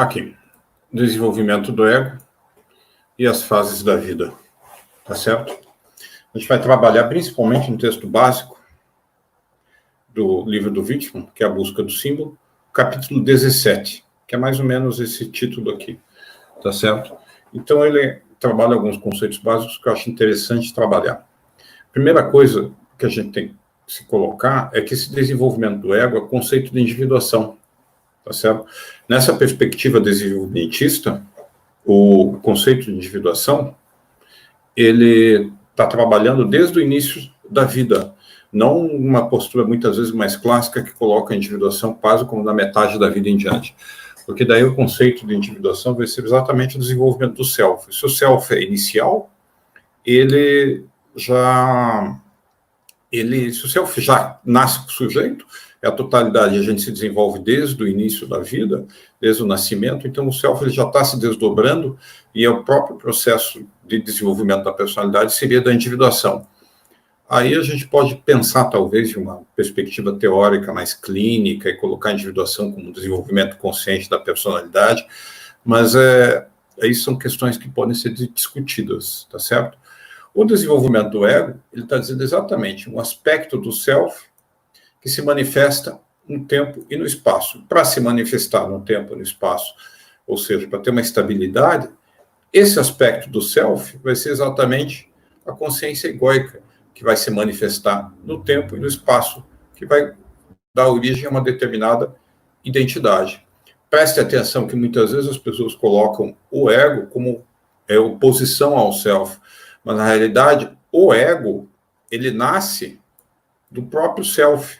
Aqui, desenvolvimento do ego e as fases da vida, tá certo? A gente vai trabalhar principalmente no texto básico do livro do Wittmann, que é a busca do símbolo, capítulo 17, que é mais ou menos esse título aqui, tá certo? Então ele trabalha alguns conceitos básicos que eu acho interessante trabalhar. Primeira coisa que a gente tem que se colocar é que esse desenvolvimento do ego é o conceito de individuação, tá certo? Nessa perspectiva desenvolvimentista, o conceito de individuação, ele está trabalhando desde o início da vida, não uma postura muitas vezes mais clássica que coloca a individuação quase como na metade da vida em diante, porque daí o conceito de individuação vai ser exatamente o desenvolvimento do self. Se o self é inicial, se o self já nasce com o sujeito, é a totalidade, a gente se desenvolve desde o início da vida, desde o nascimento, então o self ele já está se desdobrando, e é o próprio processo de desenvolvimento da personalidade seria da individuação. Aí a gente pode pensar, talvez, de uma perspectiva teórica mais clínica e colocar a individuação como um desenvolvimento consciente da personalidade, mas aí são questões que podem ser discutidas, tá certo? O desenvolvimento do ego, ele está dizendo exatamente um aspecto do self que se manifesta no tempo e no espaço. Para se manifestar no tempo e no espaço, ou seja, para ter uma estabilidade, esse aspecto do self vai ser exatamente a consciência egóica, que vai se manifestar no tempo e no espaço, que vai dar origem a uma determinada identidade. Preste atenção que muitas vezes as pessoas colocam o ego como oposição ao self, mas na realidade o ego, ele nasce do próprio self,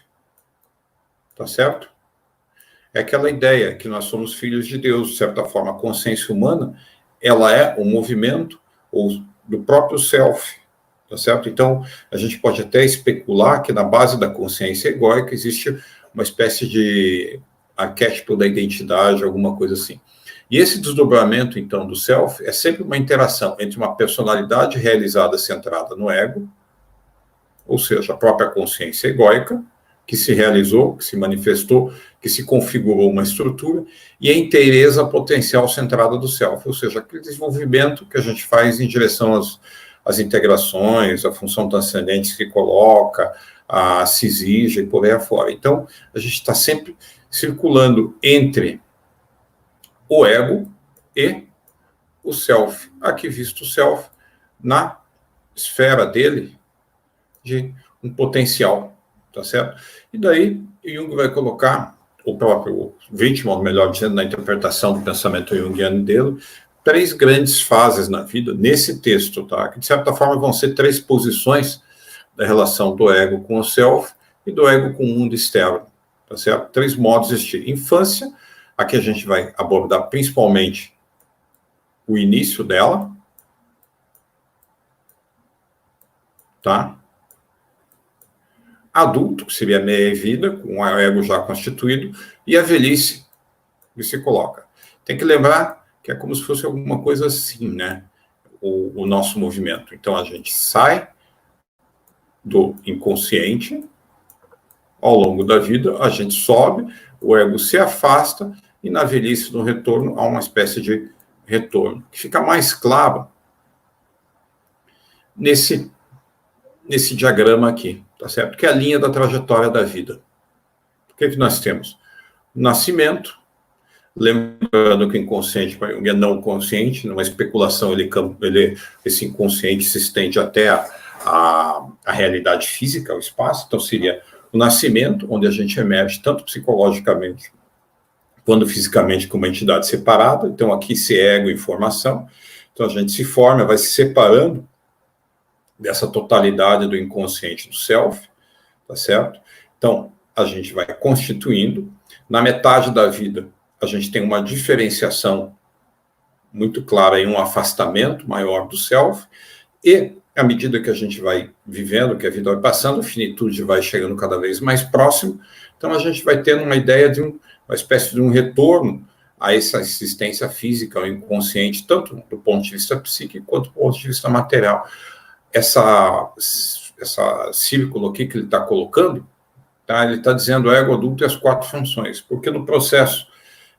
tá certo? É aquela ideia que nós somos filhos de Deus, de certa forma, a consciência humana, ela é um movimento do próprio self, tá certo? Então, a gente pode até especular que na base da consciência egóica existe uma espécie de arquétipo da identidade, alguma coisa assim. E esse desdobramento, então, do self é sempre uma interação entre uma personalidade realizada centrada no ego, ou seja, a própria consciência egóica, que se realizou, que se manifestou, que se configurou uma estrutura, e a inteireza potencial centrada do self, ou seja, aquele desenvolvimento que a gente faz em direção às integrações, a função transcendente que coloca, a se exige e por aí afora. Então, a gente está sempre circulando entre o ego e o self. Aqui visto o self na esfera dele de um potencial, tá certo? E daí Jung vai colocar, o próprio Wittmann, melhor dizendo, na interpretação do pensamento junguiano dele, 3 grandes fases na vida, nesse texto, tá? Que de certa forma vão ser 3 posições da relação do ego com o self e do ego com o mundo externo, tá certo? 3 modos de existir. Infância, aqui a gente vai abordar principalmente o início dela, tá? Adulto, que seria a meia-vida, com o ego já constituído, e a velhice, que se coloca. Tem que lembrar que é como se fosse alguma coisa assim, né? O nosso movimento. Então, a gente sai do inconsciente, ao longo da vida, a gente sobe, o ego se afasta, e na velhice, no retorno, há uma espécie de retorno, que fica mais claro nesse diagrama aqui, tá certo? Que é a linha da trajetória da vida. O que nós temos? Nascimento, lembrando que o inconsciente é não consciente, numa especulação, esse inconsciente se estende até a realidade física, o espaço, então seria o nascimento, onde a gente emerge tanto psicologicamente quanto fisicamente como uma entidade separada, então aqui se ego e formação, então a gente se forma, vai se separando dessa totalidade do inconsciente do self, tá certo? Então, a gente vai constituindo, na metade da vida, a gente tem uma diferenciação muito clara e um afastamento maior do self, e à medida que a gente vai vivendo, que a vida vai passando, a finitude vai chegando cada vez mais próximo, então a gente vai tendo uma ideia de uma espécie de um retorno a essa existência física, ao inconsciente, tanto do ponto de vista psíquico quanto do ponto de vista material. Essa círculo aqui que ele está colocando, tá? Ele está dizendo ego adulto e as 4 funções, porque no processo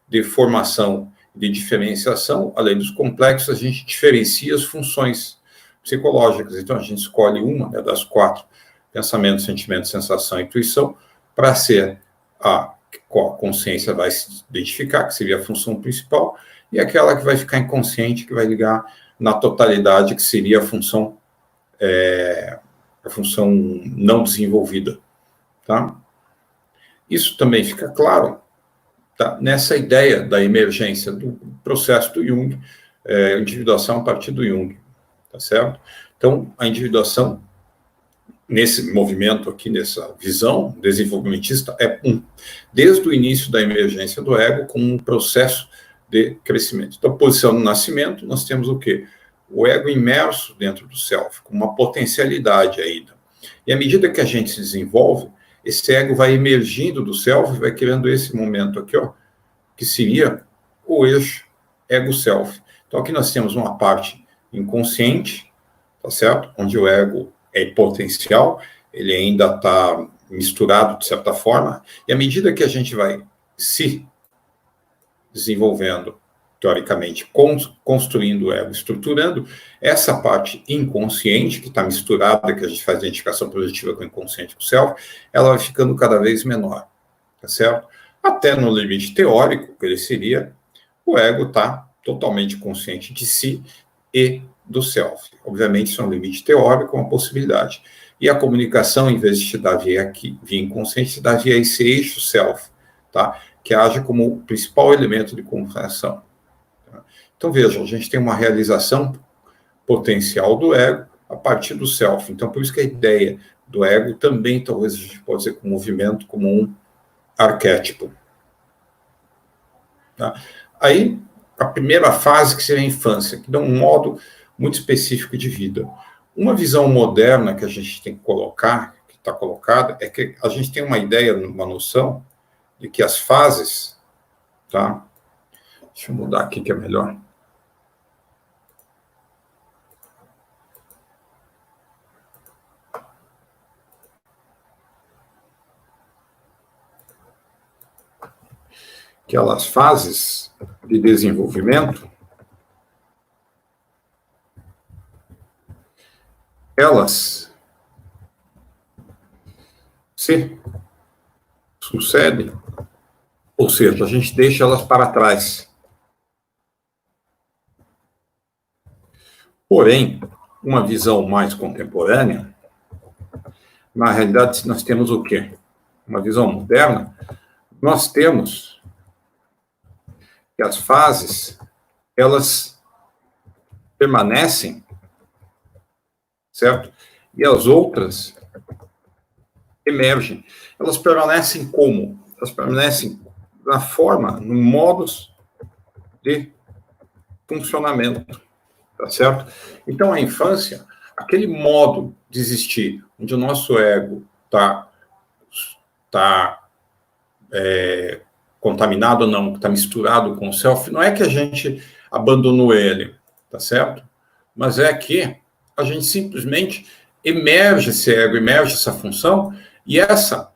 de formação de diferenciação, além dos complexos, a gente diferencia as funções psicológicas. Então, a gente escolhe uma, né, das 4, pensamento, sentimento, sensação e intuição, para ser a qual a consciência vai se identificar, que seria a função principal, e aquela que vai ficar inconsciente, que vai ligar na totalidade, que seria a função não desenvolvida. Tá? Isso também fica claro, tá, nessa ideia da emergência do processo do Jung, individuação a partir do Jung, tá certo? Então, a individuação, nesse movimento aqui, nessa visão desenvolvimentista, desde o início da emergência do ego, como um processo de crescimento. Então, posição no nascimento, nós temos o quê? O ego imerso dentro do self, com uma potencialidade ainda. E à medida que a gente se desenvolve, esse ego vai emergindo do self, vai criando esse momento aqui, ó, que seria o eixo ego-self. Então, aqui nós temos uma parte inconsciente, tá certo? Onde o ego é potencial, ele ainda está misturado, de certa forma, e à medida que a gente vai se desenvolvendo, teoricamente, construindo o ego, estruturando, essa parte inconsciente, que está misturada, que a gente faz a identificação positiva com o inconsciente, com o self, ela vai ficando cada vez menor, tá certo? Até no limite teórico, que ele seria, o ego está totalmente consciente de si e do self. Obviamente, isso é um limite teórico, uma possibilidade. E a comunicação, em vez de te dar via inconsciente, te dá via esse eixo self, tá? Que age como o principal elemento de comunicação. Tá? Então, vejam, a gente tem uma realização potencial do ego a partir do self. Então, por isso que a ideia do ego também, talvez a gente pode dizer, com o movimento como um arquétipo. Tá? Aí, a primeira fase, que seria a infância, que dá um modo muito específico de vida. Uma visão moderna que a gente tem que colocar, que está colocada, é que a gente tem uma ideia, uma noção, de que as fases, tá? Deixa eu mudar aqui que é melhor. Aquelas fases de desenvolvimento, elas se sucedem, ou seja, a gente deixa elas para trás. Porém, uma visão mais contemporânea, na realidade, nós temos o quê? Uma visão moderna, nós temos que as fases, elas permanecem, certo? E as outras emergem. Elas permanecem como? Elas permanecem na forma, no modus de funcionamento, tá certo? Então, a infância, aquele modo de existir, onde o nosso ego está contaminado ou não, está misturado com o self, não é que a gente abandonou ele, tá certo? Mas é que a gente simplesmente emerge esse ego, emerge essa função, e essa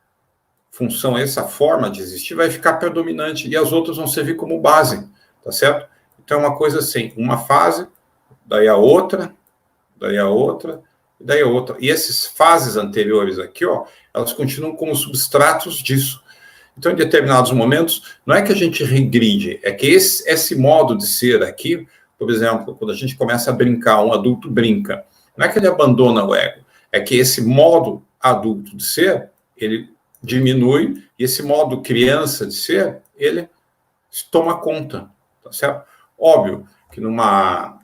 função, essa forma de existir vai ficar predominante, e as outras vão servir como base, tá certo? Então, é uma coisa assim, uma fase, daí a outra, daí a outra, e daí a outra. E essas fases anteriores aqui, ó, elas continuam como substratos disso. Então, em determinados momentos, não é que a gente regride, é que esse modo de ser aqui, por exemplo, quando a gente começa a brincar, um adulto brinca, não é que ele abandona o ego, é que esse modo adulto de ser, ele diminui, e esse modo criança de ser, ele toma conta, tá certo? Óbvio que numa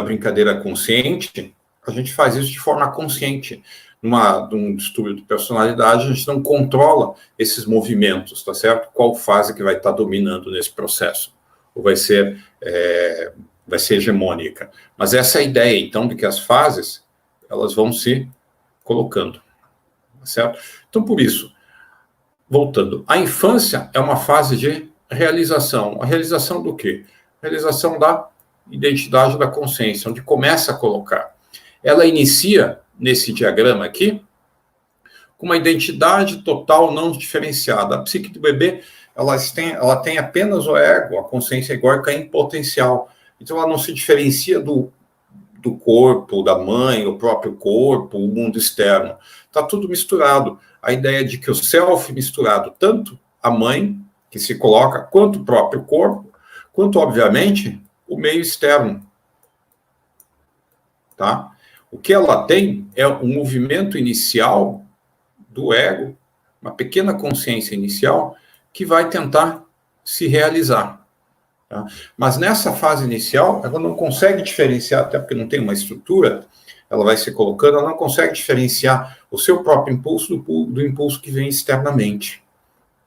brincadeira consciente, a gente faz isso de forma consciente. Num distúrbio de personalidade, a gente não controla esses movimentos, tá certo? Qual fase que vai estar dominando nesse processo? Ou vai ser hegemônica. Mas essa é a ideia, então, de que as fases, elas vão se colocando, tá certo? Então, por isso, voltando, a infância é uma fase de realização. A realização do quê? A realização da identidade da consciência, onde começa a colocar. Ela inicia, nesse diagrama aqui, com uma identidade total não diferenciada. A psique do bebê ela tem apenas o ego, a consciência egóica em potencial. Então, ela não se diferencia do corpo, da mãe, o próprio corpo, o mundo externo. Está tudo misturado. A ideia de que o self misturado, tanto a mãe, que se coloca, quanto o próprio corpo, quanto, obviamente, o meio externo. Tá? O que ela tem é um movimento inicial do ego, uma pequena consciência inicial, que vai tentar se realizar. Tá? Mas nessa fase inicial, ela não consegue diferenciar, até porque não tem uma estrutura, ela vai se colocando, ela não consegue diferenciar o seu próprio impulso do impulso que vem externamente.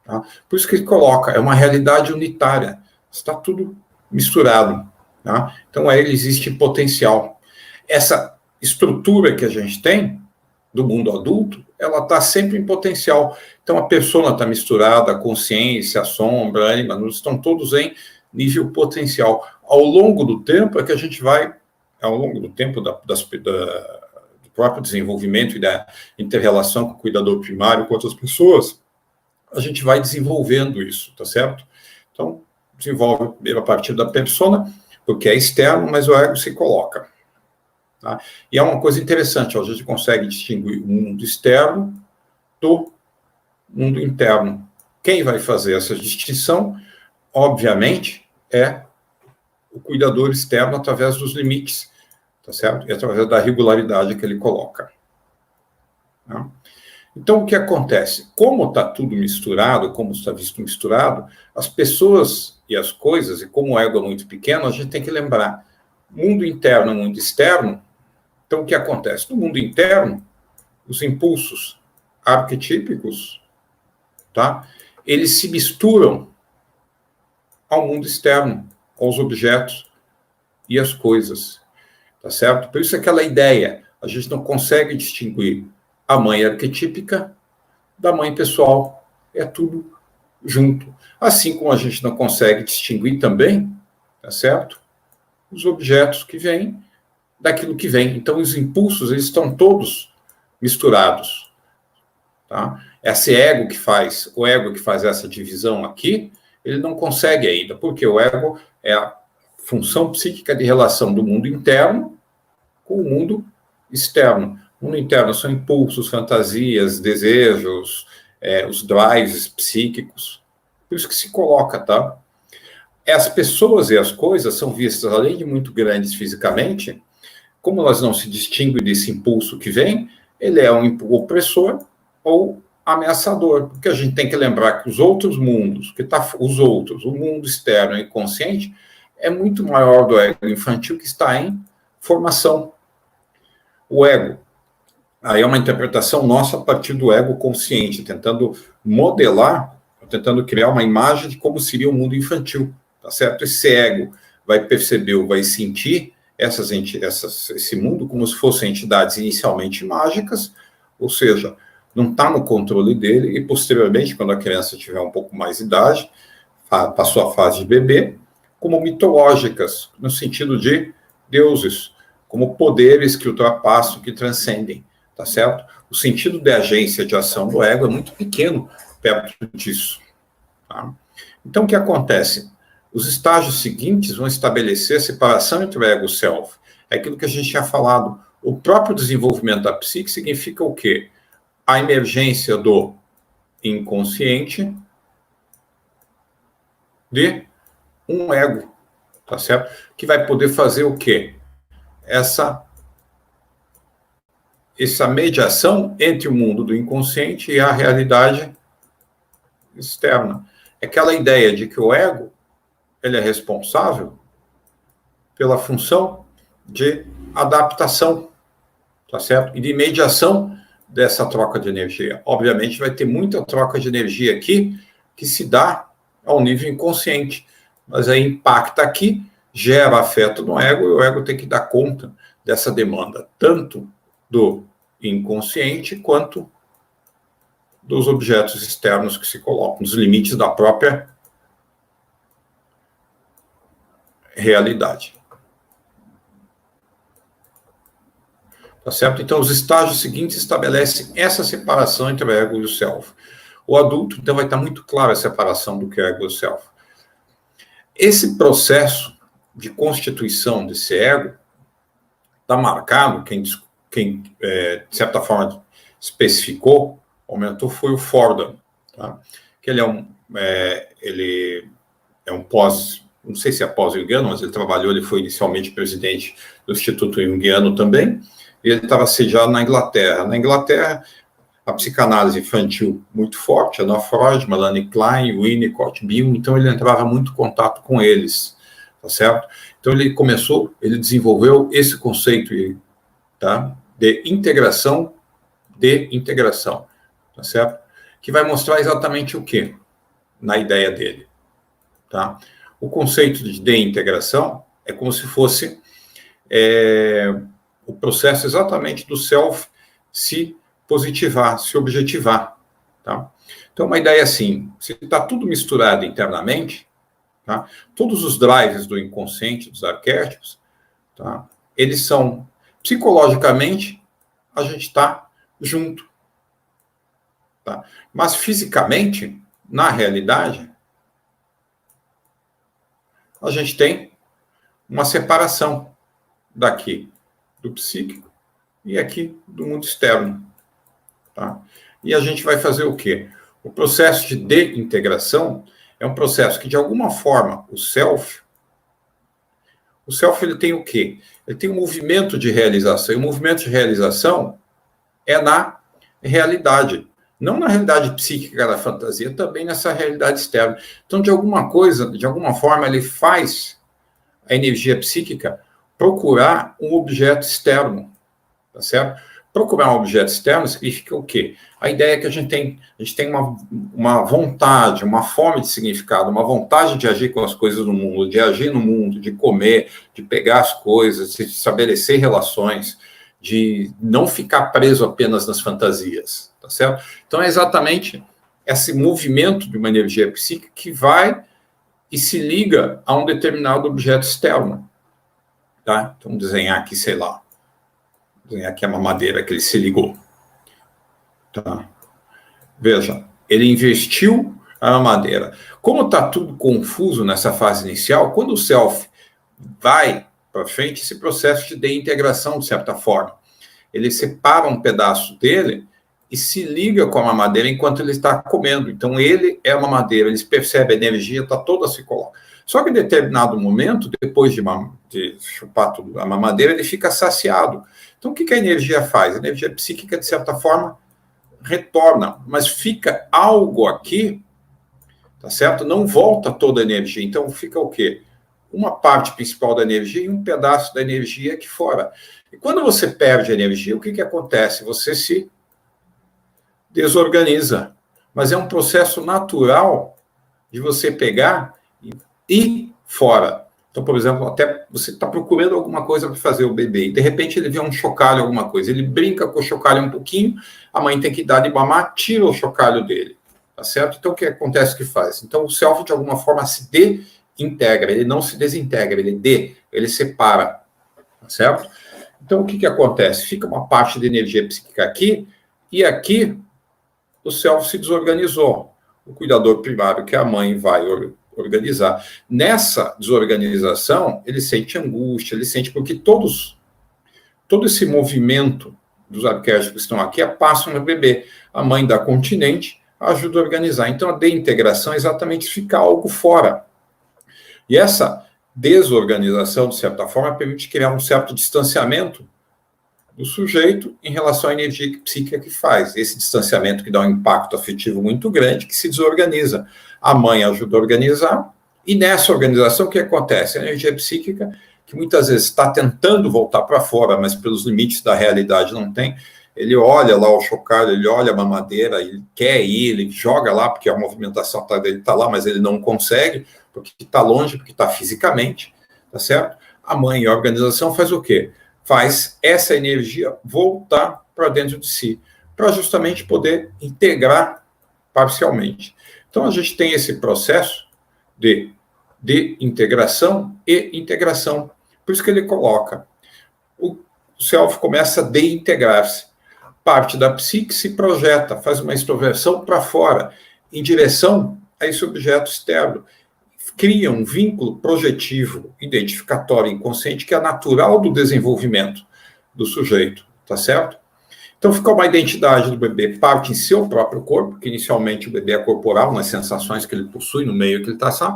Tá? Por isso que ele coloca, é uma realidade unitária, está tudo misturado. Tá? Então, aí existe potencial. Essa estrutura que a gente tem do mundo adulto, ela está sempre em potencial. Então, a persona está misturada, a consciência, a sombra, a ânima, estão todos em nível potencial. Ao longo do tempo é que a gente vai, ao longo do tempo do próprio desenvolvimento e da inter-relação com o cuidador primário, com outras pessoas, a gente vai desenvolvendo isso, tá certo? Então, desenvolve primeiro a partir da persona, porque é externo, mas o ego se coloca. Tá? E é uma coisa interessante, a gente consegue distinguir o mundo externo do mundo interno. Quem vai fazer essa distinção, obviamente, é o cuidador externo através dos limites, tá certo? E através da regularidade que ele coloca. Tá? Então, o que acontece? Como está tudo misturado, como está visto misturado, as pessoas e as coisas, e como o ego é muito pequeno, a gente tem que lembrar, mundo interno e mundo externo. Então, o que acontece? No mundo interno, os impulsos arquetípicos, tá? Eles se misturam ao mundo externo, aos objetos e às coisas, tá certo? Por isso aquela ideia, a gente não consegue distinguir a mãe arquetípica da mãe pessoal, é tudo junto. Assim como a gente não consegue distinguir também, tá certo? Os objetos que vêm daquilo que vem. Então, os impulsos, eles estão todos misturados. Tá? Esse ego que faz, o ego que faz essa divisão aqui, ele não consegue ainda, porque o ego é a função psíquica de relação do mundo interno com o mundo externo. O mundo interno são impulsos, fantasias, desejos, os drives psíquicos. Por isso que se coloca, tá? As pessoas e as coisas são vistas, além de muito grandes fisicamente, como elas não se distinguem desse impulso que vem, ele é um opressor ou ameaçador, porque a gente tem que lembrar que os outros mundos, o mundo externo e inconsciente, é muito maior do ego infantil que está em formação. O ego, aí é uma interpretação nossa a partir do ego consciente, tentando modelar, tentando criar uma imagem de como seria o mundo infantil, tá certo? Esse ego vai perceber ou vai sentir esse mundo como se fossem entidades inicialmente mágicas, ou seja, não está no controle dele, e posteriormente, quando a criança tiver um pouco mais de idade, passou a fase de bebê, como mitológicas, no sentido de deuses, como poderes que ultrapassam, que transcendem, tá certo? O sentido de agência de ação do ego é muito pequeno perto disso. Tá? Então, o que acontece? Os estágios seguintes vão estabelecer a separação entre o ego e o self. É aquilo que a gente tinha falado. O próprio desenvolvimento da psique significa o quê? A emergência do inconsciente de um ego, tá certo? Que vai poder fazer o quê? Essa mediação entre o mundo do inconsciente e a realidade externa. Aquela ideia de que o ego ele é responsável pela função de adaptação, tá certo? E de mediação dessa troca de energia. Obviamente vai ter muita troca de energia aqui que se dá ao nível inconsciente, mas aí impacta aqui, gera afeto no ego, e o ego tem que dar conta dessa demanda, tanto do inconsciente quanto dos objetos externos que se colocam, nos limites da própria realidade. Tá certo? Então, os estágios seguintes estabelecem essa separação entre o ego e o self. O adulto, então, vai estar muito clara a separação do que é ego e o self. Esse processo de constituição desse ego está marcado, quem de certa forma, especificou, aumentou, foi o Fordham, tá? Que ele é um pós, não sei se é pós-junguiano, mas ele foi inicialmente presidente do Instituto Junguiano também, e ele estava sediado na Inglaterra. Na Inglaterra, a psicanálise infantil muito forte, Anna Freud, Melanie Klein, Winnicott, Bill, então ele entrava muito em contato com eles, tá certo? Então ele desenvolveu esse conceito, tá, de integração, tá certo? Que vai mostrar exatamente o quê? Na ideia dele, tá? O conceito de integração é como se fosse o processo exatamente do self se positivar, se objetivar, tá? Então, uma ideia assim, se está tudo misturado internamente, tá? Todos os drives do inconsciente, dos arquétipos, tá? Eles são, psicologicamente, a gente está junto, tá? Mas fisicamente, na realidade, a gente tem uma separação daqui do psíquico e aqui do mundo externo, tá? E a gente vai fazer o quê? O processo de desintegração é um processo que, de alguma forma, o self ele tem o quê? Ele tem um movimento de realização, e o movimento de realização é na realidade, não na realidade psíquica da fantasia, também nessa realidade externa. Então, de alguma forma, ele faz a energia psíquica procurar um objeto externo, tá certo? Procurar um objeto externo significa o quê? A ideia é que a gente tem uma vontade, uma fome de significado, uma vontade de agir com as coisas no mundo, de agir no mundo, de comer, de pegar as coisas, de estabelecer relações, de não ficar preso apenas nas fantasias, tá certo? Então, é exatamente esse movimento de uma energia psíquica que vai e se liga a um determinado objeto externo, tá? Então, vamos desenhar aqui, sei lá, desenhar aqui a mamadeira que ele se ligou, tá? Veja, ele investiu a mamadeira. Como está tudo confuso nessa fase inicial, quando o self vai para frente, esse processo de desintegração, de certa forma, ele separa um pedaço dele e se liga com a mamadeira enquanto ele está comendo. Então, ele é a mamadeira, ele percebe a energia, está toda se coloca. Só que em determinado momento, depois de chupar tudo a mamadeira, ele fica saciado. Então, o que a energia faz? A energia psíquica, de certa forma, retorna, mas fica algo aqui, tá certo? Não volta toda a energia. Então, fica o quê? Uma parte principal da energia e um pedaço da energia aqui fora. E quando você perde energia, o que acontece? Você se desorganiza. Mas é um processo natural de você pegar e ir fora. Então, por exemplo, até você está procurando alguma coisa para fazer o bebê, e de repente ele vê um chocalho, alguma coisa, ele brinca com o chocalho um pouquinho, a mãe tem que dar de mamar, tira o chocalho dele, tá certo? Então, o que acontece que faz? Então, o self, de alguma forma, se desintegra, ele não se desintegra, ele separa, tá certo? Então, o que acontece? Fica uma parte de energia psíquica aqui, e aqui o self se desorganizou. O cuidador primário, que é a mãe, vai organizar. Nessa desorganização, ele sente angústia, ele sente, porque todo esse movimento dos arquétipos que estão aqui passam no bebê. A mãe dá continente, ajuda a organizar. Então, a desintegração é exatamente ficar algo fora. E essa desorganização, de certa forma, permite criar um certo distanciamento do sujeito em relação à energia psíquica que faz. Esse distanciamento que dá um impacto afetivo muito grande, que se desorganiza. A mãe ajuda a organizar, e nessa organização, o que acontece? A energia psíquica, que muitas vezes está tentando voltar para fora, mas pelos limites da realidade não tem, ele olha lá o chocalho, ele olha a mamadeira, ele quer ir, ele joga lá, porque a movimentação dele está lá, mas ele não consegue, porque está longe, porque está fisicamente, tá certo? A mãe, a organização, faz o quê? Faz essa energia voltar para dentro de si, para justamente poder integrar parcialmente. Então, a gente tem esse processo de integração e integração. Por isso que ele coloca, o self começa a desintegrar-se. parte da psique se projeta, faz uma extroversão para fora, em direção a esse objeto externo. Cria um vínculo projetivo, identificatório, inconsciente, que é natural do desenvolvimento do sujeito, tá certo? Então, fica uma identidade do bebê, parte em seu próprio corpo, que inicialmente o bebê é corporal, nas sensações que ele possui, no meio que ele está,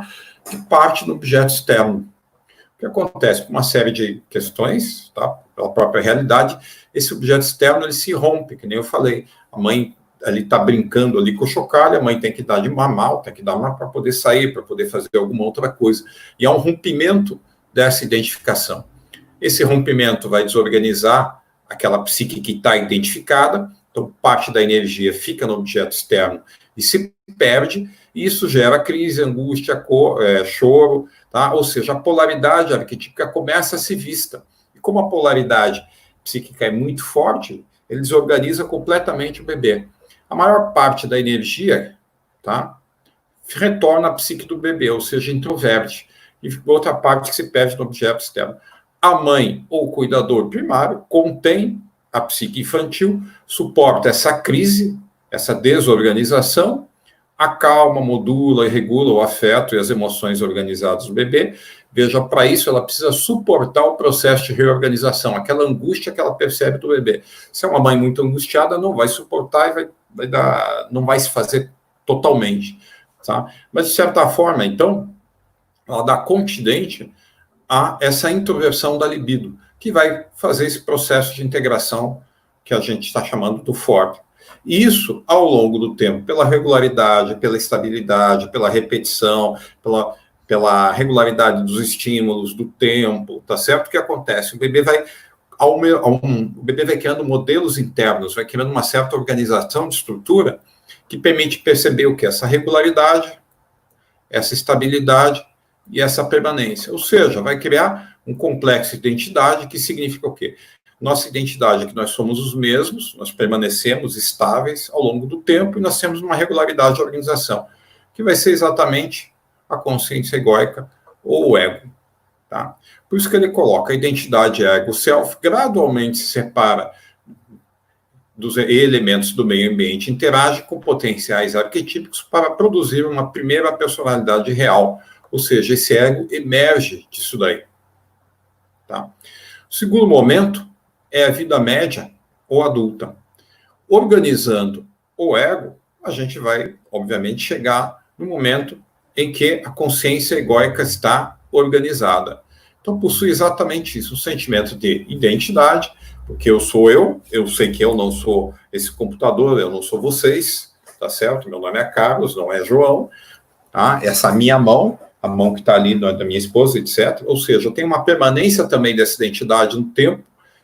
que parte no objeto externo. O que acontece? Por uma série de questões, tá? Pela própria realidade, esse objeto externo ele se rompe, que nem eu falei. A mãe ali está brincando ali com o chocalho, a mãe tem que dar de mamar, tem que dar mamar para poder sair, para poder fazer alguma outra coisa. E há um rompimento dessa identificação. Esse rompimento vai desorganizar aquela psique que está identificada, então parte da energia fica no objeto externo e se perde, e isso gera crise, angústia, choro, tá? Ou seja, a polaridade arquetípica começa a ser vista. E como a polaridade psíquica é muito forte, ele desorganiza completamente o bebê. A maior parte da energia, tá, retorna à psique do bebê, ou seja, introverte, e outra parte que se perde no objeto externo. A mãe ou o cuidador primário contém a psique infantil, suporta essa crise, essa desorganização, acalma, modula e regula o afeto e as emoções organizadas do bebê. Veja, para isso ela precisa suportar o processo de reorganização, aquela angústia que ela percebe do bebê. Se é uma mãe muito angustiada, não vai suportar e não vai se fazer totalmente. Tá? Mas, de certa forma, então, ela dá continente a essa introversão da libido, que vai fazer esse processo de integração que a gente está chamando do FORP. E isso, ao longo do tempo, pela regularidade, pela estabilidade, pela repetição, pela regularidade dos estímulos, do tempo, tá certo? O que acontece? O bebê vai criando modelos internos, vai criando uma certa organização de estrutura que permite perceber o que? Essa regularidade, essa estabilidade e essa permanência. Ou seja, vai criar um complexo de identidade que significa o quê? Nossa identidade é que nós somos os mesmos, nós permanecemos estáveis ao longo do tempo e nós temos uma regularidade de organização, que vai ser exatamente a consciência egóica ou o ego. Tá? Por isso que ele coloca a identidade ego-self, gradualmente se separa dos elementos do meio ambiente, interage com potenciais arquetípicos para produzir uma primeira personalidade real, ou seja, esse ego emerge disso daí. Tá? O segundo momento é a vida média ou adulta. Organizando o ego, a gente vai, obviamente, chegar no momento em que a consciência egóica está organizada. Então, possui exatamente isso, um sentimento de identidade, porque eu sou eu sei que eu não sou esse computador, eu não sou vocês, tá certo? Meu nome é Carlos, não é João, tá? Essa minha mão, a mão que está ali da minha esposa, etc. Ou seja, tem uma permanência também dessa identidade no tempo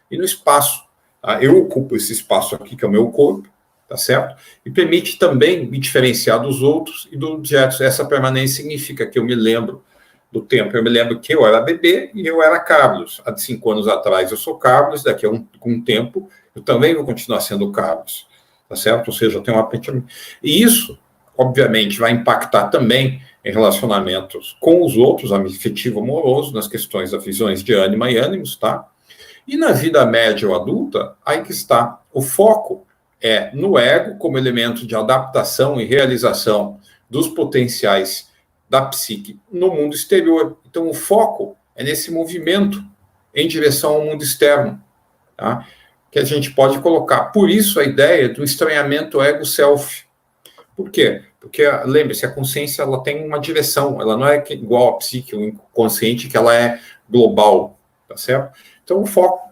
e no espaço. Tá? Eu ocupo esse espaço aqui, que é o meu corpo, tá certo? E permite também me diferenciar dos outros e dos objetos. Essa permanência significa que eu me lembro do tempo. Eu me lembro que eu era bebê e eu era Carlos. Há 5 anos atrás eu sou Carlos, daqui a um tempo eu também vou continuar sendo Carlos, tá certo? Ou seja, eu tenho uma... E isso, obviamente, vai impactar também em relacionamentos com os outros, afetivo amoroso, nas questões das visões de ânima e ânimos, tá? E na vida média ou adulta, aí que está. O foco é no ego como elemento de adaptação e realização dos potenciais da psique no mundo exterior. Então, o foco é nesse movimento em direção ao mundo externo, tá? Que a gente pode colocar. Por isso, a ideia do estranhamento ego-self. Por quê? Porque, lembre-se, a consciência ela tem uma direção, ela não é igual à psique, o inconsciente, que ela é global, tá certo? Então, o foco,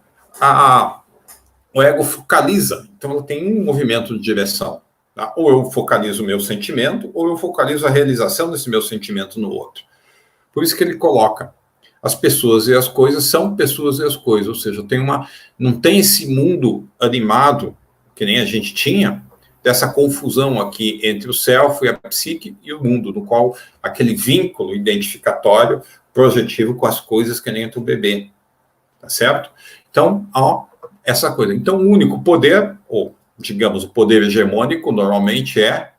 o ego focaliza, então ela tem um movimento de direção. Tá? Ou eu focalizo o meu sentimento, ou eu focalizo a realização desse meu sentimento no outro. Por isso que ele coloca, as pessoas e as coisas são pessoas e as coisas, ou seja, não tem esse mundo animado, que nem a gente tinha, dessa confusão aqui entre o self e a psique e o mundo, no qual aquele vínculo identificatório, projetivo com as coisas que nem entre o bebê. Tá certo? Então, ó, essa coisa. Então, o único poder, ou, digamos, o poder hegemônico, normalmente é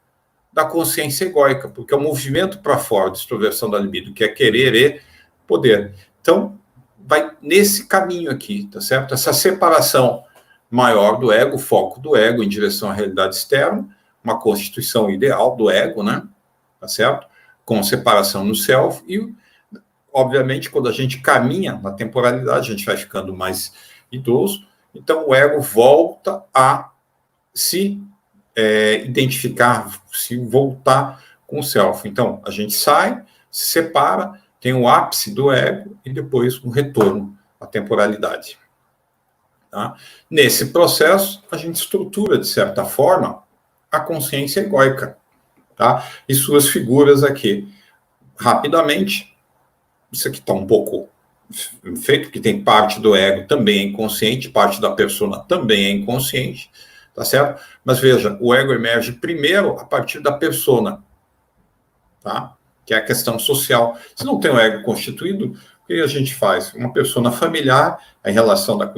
da consciência egóica, porque é o movimento para fora, de extroversão da libido, que é querer e poder. Então, vai nesse caminho aqui, tá certo? Essa separação maior do ego, foco do ego em direção à realidade externa, uma constituição ideal do ego, né? Tá certo? Com separação no self e, obviamente, quando a gente caminha na temporalidade, a gente vai ficando mais idoso, então o ego volta a se identificar, se voltar com o self. Então, a gente sai, se separa, tem o ápice do ego e depois o retorno à temporalidade. Tá? Nesse processo, a gente estrutura, de certa forma, a consciência egóica, tá? E suas figuras aqui. Rapidamente, isso aqui está um pouco feito, porque tem parte do ego também é inconsciente, parte da persona também é inconsciente, tá certo? Mas veja, o ego emerge primeiro a partir da persona, tá? Que é a questão social. Se não tem o ego constituído, o que a gente faz? Uma persona familiar, em relação do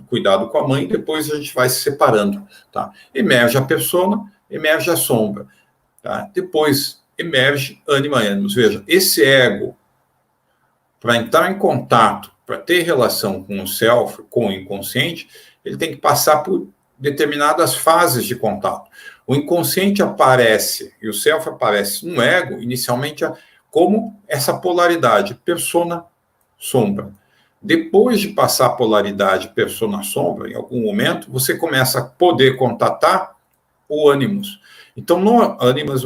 cuidado com a mãe, depois a gente vai se separando, tá? Emerge a persona, emerge a sombra, tá? Depois emerge ânima animus. Veja, esse ego, para entrar em contato, para ter relação com o self, com o inconsciente, ele tem que passar por determinadas fases de contato. O inconsciente aparece e o self aparece no ego, inicialmente, como essa polaridade, persona-sombra. Depois de passar a polaridade persona-sombra, em algum momento, você começa a poder contatar o ânimos. Então, no ânimos,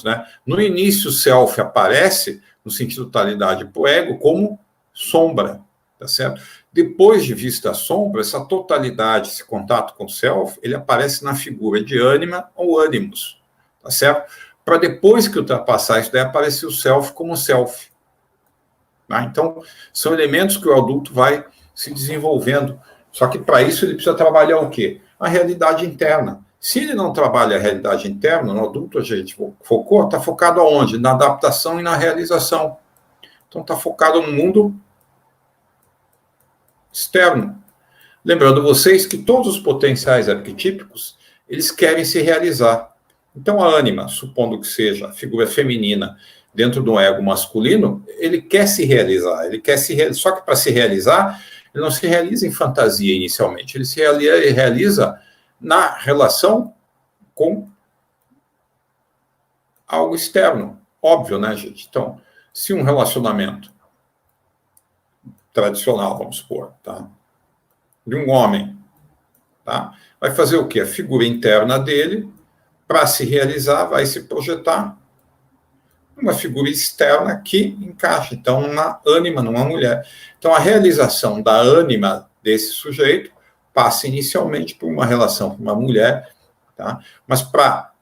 né? No início, o self aparece, no sentido totalidade, para o ego, como sombra, tá certo? Depois de vista a sombra, essa totalidade, esse contato com o self, ele aparece na figura de ânima ou ânimos, tá certo? Para depois que ultrapassar isso daí, aparecer o self como self. Tá? Então, são elementos que o adulto vai se desenvolvendo. Só que para isso ele precisa trabalhar o quê? A realidade interna. Se ele não trabalha a realidade interna, no adulto a gente focou, está focado aonde? Na adaptação e na realização. Então está focado no mundo externo. Lembrando vocês que todos os potenciais arquetípicos, eles querem se realizar. Então a ânima, supondo que seja a figura feminina dentro do ego masculino, ele quer se realizar, só que para se realizar, ele não se realiza em fantasia inicialmente, ele se realiza na relação com algo externo. Óbvio, né, gente? Então, se um relacionamento tradicional, vamos supor, tá? De um homem, tá? Vai fazer o quê? A figura interna dele, para se realizar, vai se projetar uma figura externa que encaixa, então, na ânima, numa mulher. Então, a realização da ânima desse sujeito passa inicialmente por uma relação com uma mulher, tá? Mas para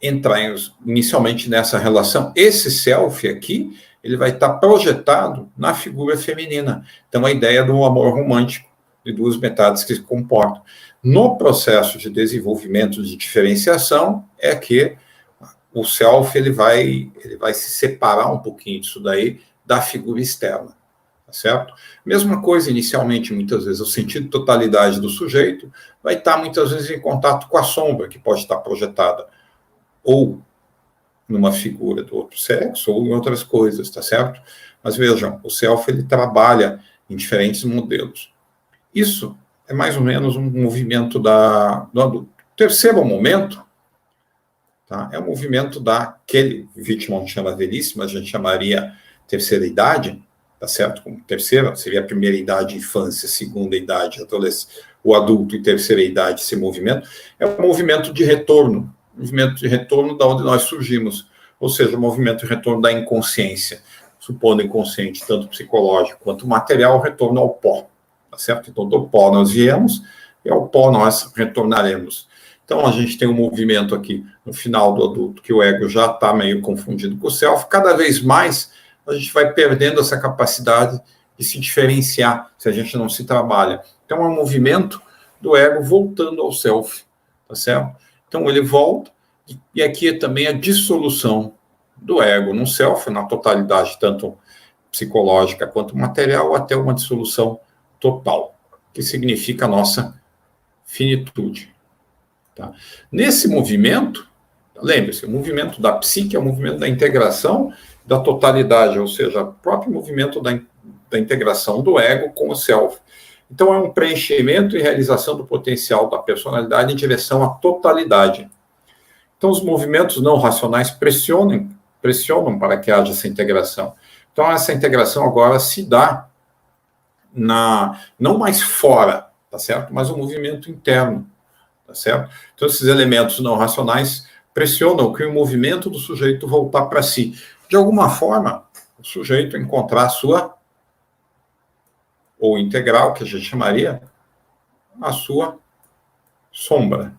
entrar inicialmente nessa relação, esse self aqui, ele vai estar projetado na figura feminina. Então, a ideia do amor romântico, de duas metades que se comportam. No processo de desenvolvimento de diferenciação, é que o self ele vai se separar um pouquinho disso daí da figura externa, tá certo? Mesma coisa inicialmente, muitas vezes, o sentido de totalidade do sujeito vai estar muitas vezes em contato com a sombra, que pode estar projetada ou numa figura do outro sexo ou em outras coisas, tá certo? Mas vejam, o self ele trabalha em diferentes modelos. Isso é mais ou menos um movimento do adulto. O terceiro momento, tá, é o movimento daquele, Wittmann chama velhice, mas a gente chamaria terceira idade, tá certo? Como terceira, seria a primeira idade, infância, segunda idade, adolescência, o adulto e terceira idade, esse movimento, é um movimento de retorno da onde nós surgimos, ou seja, o movimento de retorno da inconsciência, supondo inconsciente, tanto psicológico quanto material, retorno ao pó, tá certo? Então, do pó nós viemos e ao pó nós retornaremos. Então, a gente tem um movimento aqui no final do adulto, que o ego já está meio confundido com o self. Cada vez mais a gente vai perdendo essa capacidade de se diferenciar se a gente não se trabalha. Então, é um movimento do ego voltando ao self, tá certo? Então, ele volta, e aqui é também a dissolução do ego no self, na totalidade, tanto psicológica quanto material, até uma dissolução total, que significa a nossa finitude. Tá? Nesse movimento, lembre-se, o movimento da psique é o movimento da integração da totalidade, ou seja, o próprio movimento da integração do ego com o self. Então, é um preenchimento e realização do potencial da personalidade em direção à totalidade. Então, os movimentos não racionais pressionam para que haja essa integração. Então, essa integração agora se dá não mais fora, tá certo? Mas um movimento interno, tá certo? Então, esses elementos não racionais pressionam que o movimento do sujeito voltar para si. De alguma forma, o sujeito encontrar a sua, ou integral, que a gente chamaria, a sua sombra.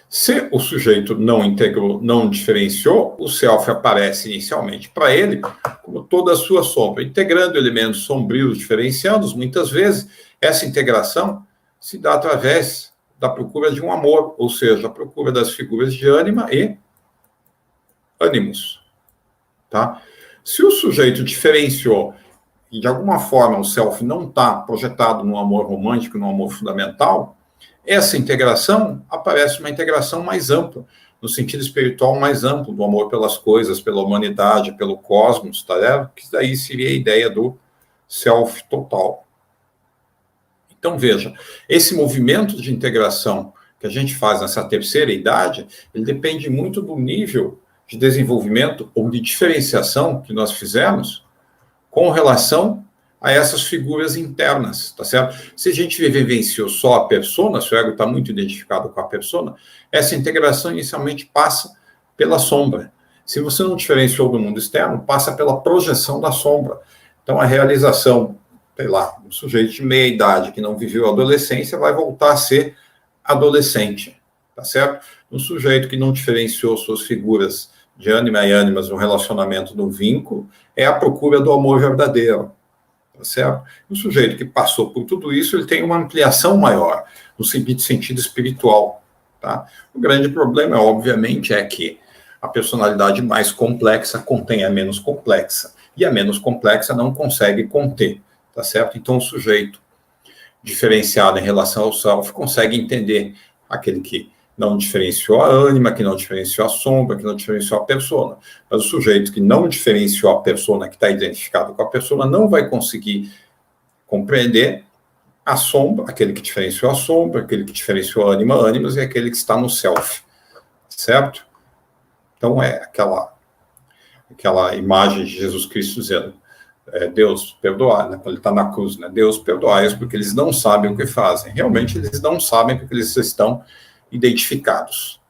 Se o sujeito não integrou, não diferenciou, o self aparece inicialmente para ele como toda a sua sombra, integrando elementos sombrios diferenciados. Muitas vezes, essa integração se dá através da procura de um amor, ou seja, a procura das figuras de ânima e ânimos. Tá? Se o sujeito diferenciou e, de alguma forma, o self não está projetado no amor romântico, no amor fundamental, essa integração aparece uma integração mais ampla, no sentido espiritual mais amplo, do amor pelas coisas, pela humanidade, pelo cosmos, tá? Que daí seria a ideia do self total. Então, veja, esse movimento de integração que a gente faz nessa terceira idade, ele depende muito do nível de desenvolvimento ou de diferenciação que nós fizemos com relação a essas figuras internas, tá certo? Se a gente vivenciou só a persona, se o ego está muito identificado com a persona, essa integração inicialmente passa pela sombra. Se você não diferenciou do mundo externo, passa pela projeção da sombra. Então, a realização, sei lá, um sujeito de meia idade que não viveu a adolescência vai voltar a ser adolescente, tá certo? Um sujeito que não diferenciou suas figuras de ânima e ânimas no relacionamento do vínculo é a procura do amor verdadeiro. Tá certo? O sujeito que passou por tudo isso, ele tem uma ampliação maior, no sentido espiritual. Tá? O grande problema, obviamente, é que a personalidade mais complexa contém a menos complexa, e a menos complexa não consegue conter. Tá certo? Então, o sujeito diferenciado em relação ao self consegue entender aquele que não diferenciou a ânima, que não diferenciou a sombra, que não diferenciou a persona. Mas o sujeito que não diferenciou a persona, que está identificado com a persona, não vai conseguir compreender a sombra, aquele que diferenciou a sombra, aquele que diferenciou a ânima, ânimas, e aquele que está no self. Certo? Então, é aquela imagem de Jesus Cristo dizendo, Deus, perdoai, né? Quando ele está na cruz, né? Deus, perdoai-os, porque eles não sabem o que fazem. Realmente, eles não sabem porque eles estão identificados.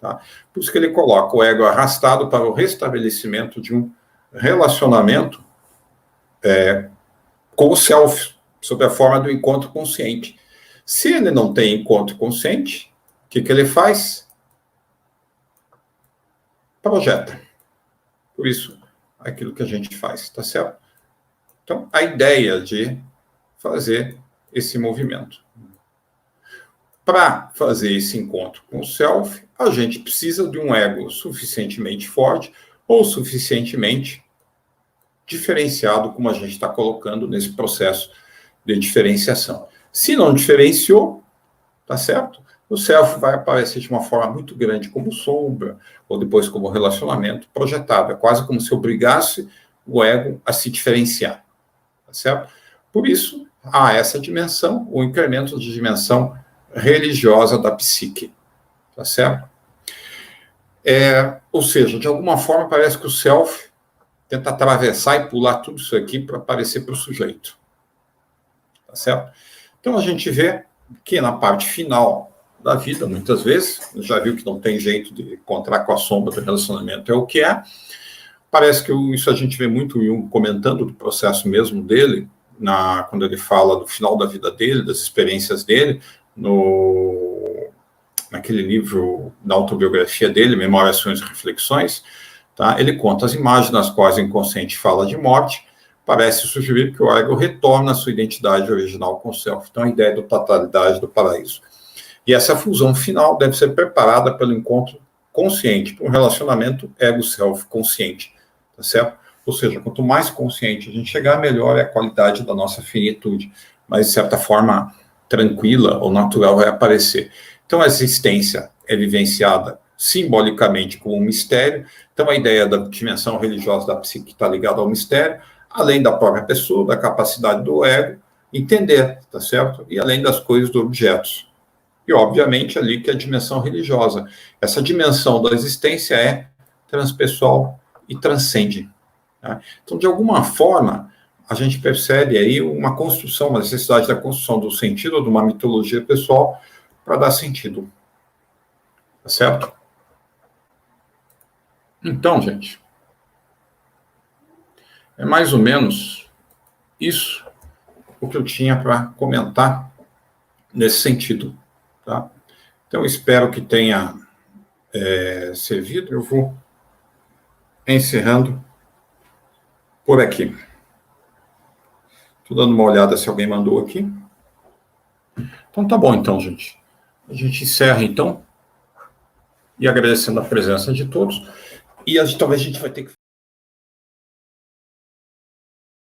Tá? Por isso que ele coloca o ego arrastado para o restabelecimento de um relacionamento com o self, sob a forma do encontro consciente. Se ele não tem encontro consciente, o que ele faz? Projeta. Por isso, aquilo que a gente faz, tá certo? Então, a ideia de fazer esse movimento. Para fazer esse encontro com o self, a gente precisa de um ego suficientemente forte ou suficientemente diferenciado, como a gente está colocando nesse processo de diferenciação. Se não diferenciou, tá certo? O self vai aparecer de uma forma muito grande como sombra, ou depois como relacionamento projetado. É quase como se obrigasse o ego a se diferenciar, tá certo? Por isso, há essa dimensão, o incremento de dimensão religiosa da psique, tá certo? Ou seja, de alguma forma parece que o self tenta atravessar e pular tudo isso aqui para aparecer para o sujeito, tá certo? Então a gente vê que na parte final da vida, muitas vezes, já viu que não tem jeito de encontrar com a sombra do relacionamento, é o que é. Parece que isso a gente vê muito o Jung comentando do processo mesmo dele, quando ele fala do final da vida dele, das experiências dele, naquele livro da autobiografia dele, Memórias, Sonhos e Reflexões, tá? Ele conta as imagens nas quais o inconsciente fala de morte, parece sugerir que o ego retorna à sua identidade original com o self. Então, a ideia da totalidade do paraíso. E essa fusão final deve ser preparada pelo encontro consciente, para um relacionamento ego-self consciente, tá certo? Ou seja, quanto mais consciente a gente chegar, melhor é a qualidade da nossa finitude, mas, de certa forma, tranquila ou natural vai aparecer. Então, a existência é vivenciada simbolicamente como um mistério. Então, a ideia da dimensão religiosa da psique está ligada ao mistério. além da própria pessoa, da capacidade do ego, entender, tá certo? E além das coisas, dos objetos. E, obviamente, ali que é a dimensão religiosa. Essa dimensão da existência é transpessoal e transcende. Tá? Então, de alguma forma, a gente percebe aí uma construção, uma necessidade da construção do sentido, de uma mitologia pessoal, para dar sentido. Tá certo? Então, gente, é mais ou menos isso o que eu tinha para comentar nesse sentido. Tá? Então, espero que tenha servido. Eu vou encerrando por aqui. Estou dando uma olhada se alguém mandou aqui. Então, tá bom, então, gente. A gente encerra, então, e agradecendo a presença de todos. E talvez a gente vai ter que